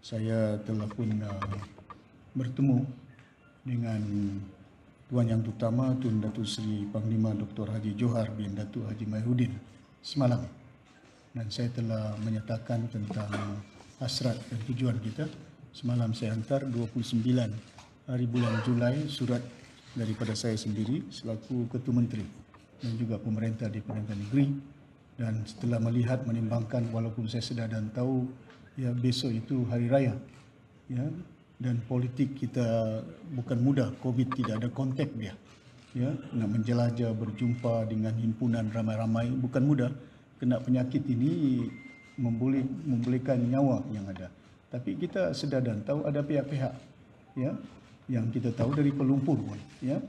saya telah pun bertemu dengan Tuan Yang Terutama Tun Datuk Seri Panglima Dr. Haji Johar bin Datuk Haji Mahyudin semalam, dan saya telah menyatakan tentang hasrat dan tujuan kita. Semalam saya hantar 29 hari bulan Julai surat daripada saya sendiri selaku Ketua Menteri dan juga pemerintah di Perdana Negeri, dan setelah melihat menimbangkan, walaupun saya sedar dan tahu ya besok itu hari raya ya, dan politik kita bukan mudah, Covid tidak ada kontak dia ya, nak menjelajah berjumpa dengan himpunan ramai-ramai bukan mudah. Kena penyakit ini membolehkan nyawa yang ada, tapi kita sedar dan tahu ada pihak-pihak ya yang kita tahu dari pelumpur pun ya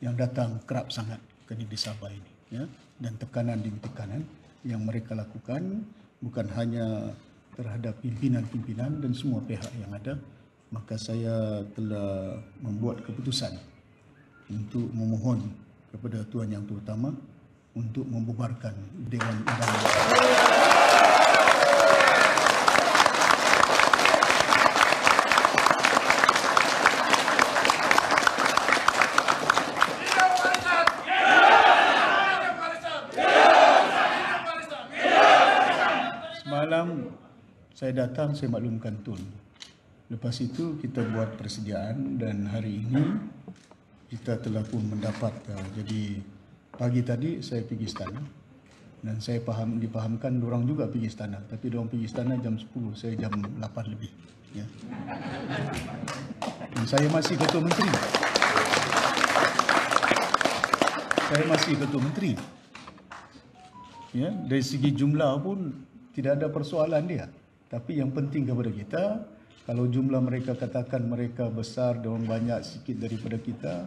yang datang kerap sangat ke negeri Sabah ini ya, dan tekanan demi tekanan yang mereka lakukan bukan hanya terhadap pimpinan-pimpinan dan semua pihak yang ada. Maka saya telah membuat keputusan untuk memohon kepada Tuan Yang Terutama untuk membubarkan Dewan Undangan. Semalam saya datang, saya maklumkan Tun. Lepas itu kita buat persediaan dan hari ini kita telah pun mendapat. Jadi pagi tadi saya pergi istana dan saya dipahamkan diorang juga pergi istana, tapi diorang pergi istana jam 10, saya jam 8 lebih. Ya. Dan saya masih Ketua Menteri. Saya masih Ketua Menteri. Ya, dari segi jumlah pun tidak ada persoalan dia. Tapi yang penting kepada kita, kalau jumlah mereka katakan mereka besar, diorang banyak sikit daripada kita,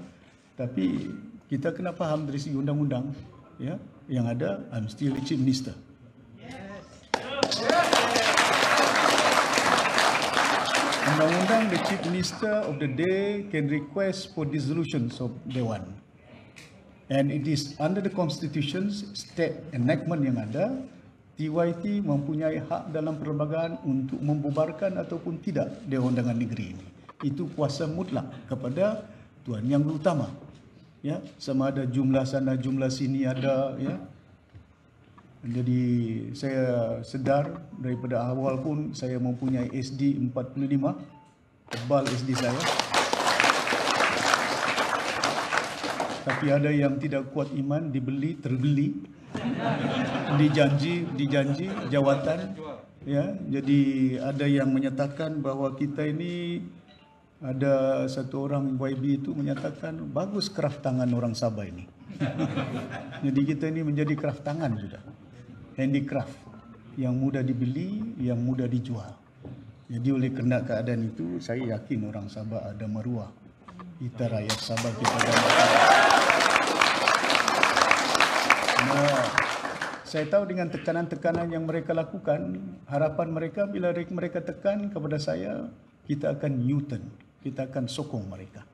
tapi kita kena faham dari segi undang-undang ya, yang ada I'm still the Chief Minister. Undang-undang, the Chief Minister of the day can request for dissolutions of Dewan. And it is under the Constitution's state enactment yang ada, TYT mempunyai hak dalam perlembagaan untuk membubarkan ataupun tidak Dewan Undangan Negeri ini. Itu kuasa mutlak kepada Tuan Yang Terutama. Ya, sama ada jumlah sana jumlah sini ada ya. Jadi saya sedar daripada awal pun saya mempunyai SD 45, tebal SD saya. Tapi ada yang tidak kuat iman, terbeli, dijanji jawatan ya. Jadi ada yang menyatakan bahawa kita ini, ada satu orang YB itu menyatakan bagus kraft tangan orang Sabah ini. Jadi kita ini menjadi kraft tangan sudah, handicraft yang mudah dibeli, yang mudah dijual. Jadi oleh kerana keadaan itu, saya yakin orang Sabah ada maruah. Kita rakyat Sabah kita ada maruah. Nah, saya tahu dengan tekanan-tekanan yang mereka lakukan, harapan mereka bila mereka tekan kepada saya, kita akan U-turn, kita akan sokong mereka.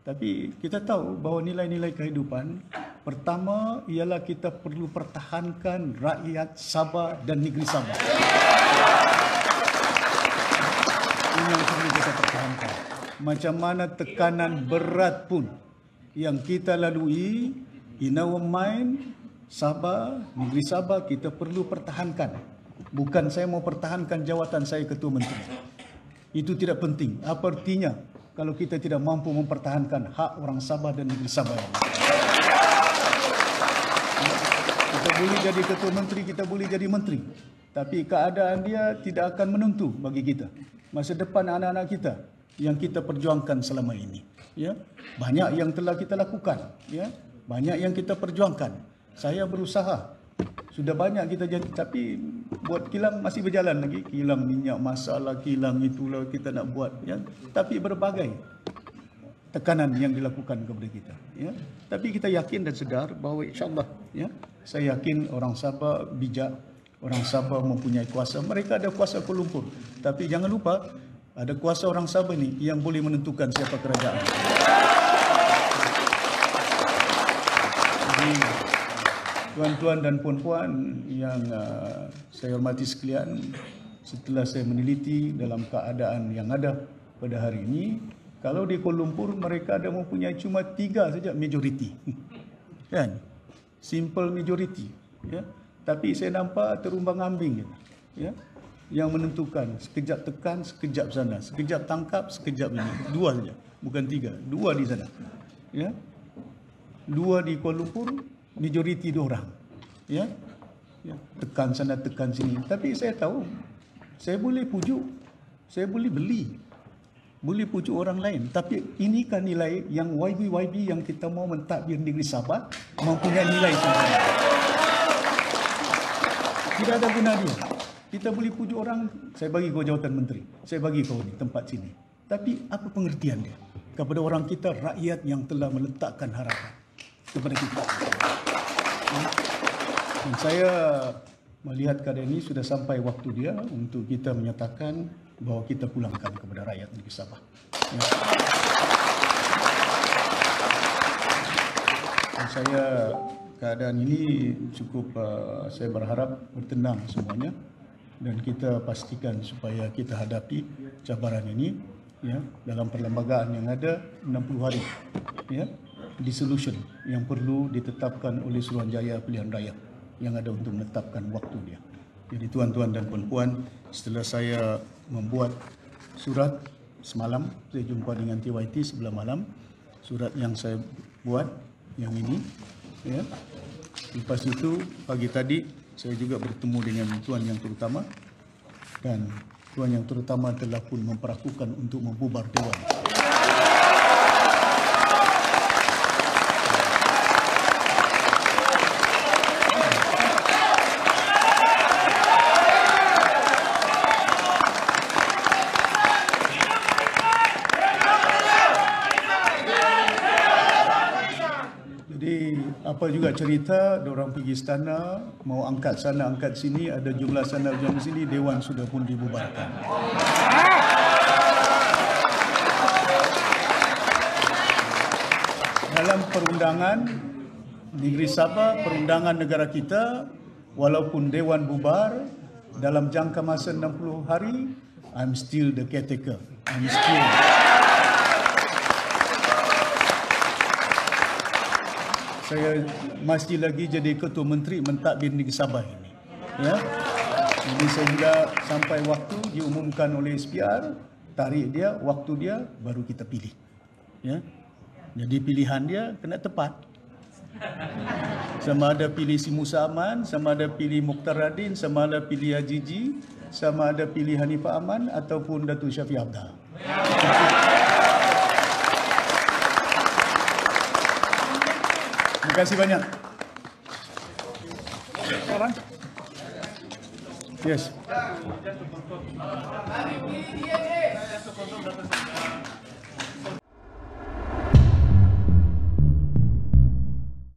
Tapi kita tahu bahawa nilai-nilai kehidupan, pertama ialah kita perlu pertahankan rakyat Sabah dan negeri Sabah. Ini yang perlu kita pertahankan. Macam mana tekanan berat pun yang kita lalui, in our mind, Sabah, negeri Sabah kita perlu pertahankan. Bukan saya mau pertahankan jawatan saya Ketua Menteri. Itu tidak penting. Apa artinya kalau kita tidak mampu mempertahankan hak orang Sabah dan negeri Sabah ini? Kita boleh jadi Ketua Menteri, kita boleh jadi Menteri. Tapi keadaan dia tidak akan menentu bagi kita. Masa depan anak-anak kita yang kita perjuangkan selama ini. Ya, banyak yang telah kita lakukan. Ya, banyak yang kita perjuangkan. Saya berusaha. Sudah banyak kita jadi, tapi buat kilang masih berjalan lagi. Kilang minyak masalah, kilang itulah kita nak buat. Ya. Tapi berbagai tekanan yang dilakukan kepada kita. Ya. Tapi kita yakin dan sedar bahawa insyaAllah, ya, saya yakin orang Sabah bijak, orang Sabah mempunyai kuasa. Mereka ada kuasa pelumpur. Tapi jangan lupa, ada kuasa orang Sabah ni yang boleh menentukan siapa kerajaan. Jadi, tuan-tuan dan puan-puan yang saya hormati sekalian, setelah saya meneliti dalam keadaan yang ada pada hari ini, kalau di Kuala Lumpur mereka ada mempunyai cuma 3 saja majoriti. Kan? Simple majority. Ya. Tapi saya nampak terumbang-ambing. Ya. Yang menentukan, sekejap tekan, sekejap sana, sekejap tangkap, sekejap ini. 2 saja, bukan 3. 2 di sana. Ya. 2 di Kuala Lumpur, majoriti 2 orang. Ya. Ya. Tekan sana, tekan sini. Tapi saya tahu, saya boleh pujuk, saya boleh beli, boleh pujuk orang lain. Tapi ini kan nilai yang YB yang kita mau mentadbir negeri Sabah mempunyai nilai sendiri. Tidak ada guna dia. Kita boleh pujuk orang, saya bagi kau jawatan menteri, saya bagi kau ni tempat sini. Tapi apa pengertian dia kepada orang kita, rakyat yang telah meletakkan harapan kepada kita. Dan saya melihat keadaan ini sudah sampai waktu dia untuk kita menyatakan bahawa kita pulangkan kepada rakyat negeri Sabah. Ya. Dan saya keadaan ini cukup saya berharap bertenang semuanya dan kita pastikan supaya kita hadapi cabaran ini ya dalam perlembagaan yang ada 60 hari ya dissolution yang perlu ditetapkan oleh Suruhanjaya Pilihan Raya yang ada untuk menetapkan waktu dia. Jadi tuan-tuan dan puan-puan, setelah saya membuat surat semalam, saya jumpa dengan TYT sebelah malam, surat yang saya buat yang ini ya. Lepas itu pagi tadi saya juga bertemu dengan Tuan Yang Terutama dan Tuan Yang Terutama telah pun memperakukan untuk membubar Dewan. Apa juga cerita, diorang pergi istana, mau angkat sana, angkat sini, ada jumlah sana, jumlah sini, Dewan sudah pun dibubarkan. Dalam perundangan negeri Sabah, perundangan negara kita, walaupun Dewan bubar, dalam jangka masa 60 hari, I'm still the caretaker. I'm still... Saya masih lagi jadi Ketua Menteri Mentadbir Negeri Sabah ini. Ya. Jadi sehingga sampai waktu diumumkan oleh SPR, tarikh dia, waktu dia, baru kita pilih. Ya. Jadi pilihan dia kena tepat. Sama ada pilih Si Musa Aman, sama ada pilih Mukhtar Radin, sama ada pilih Haji Ji, sama ada pilih Hanifah Aman ataupun Datuk Syafiq Abdal. Terima kasih banyak. Sekarang? Yes.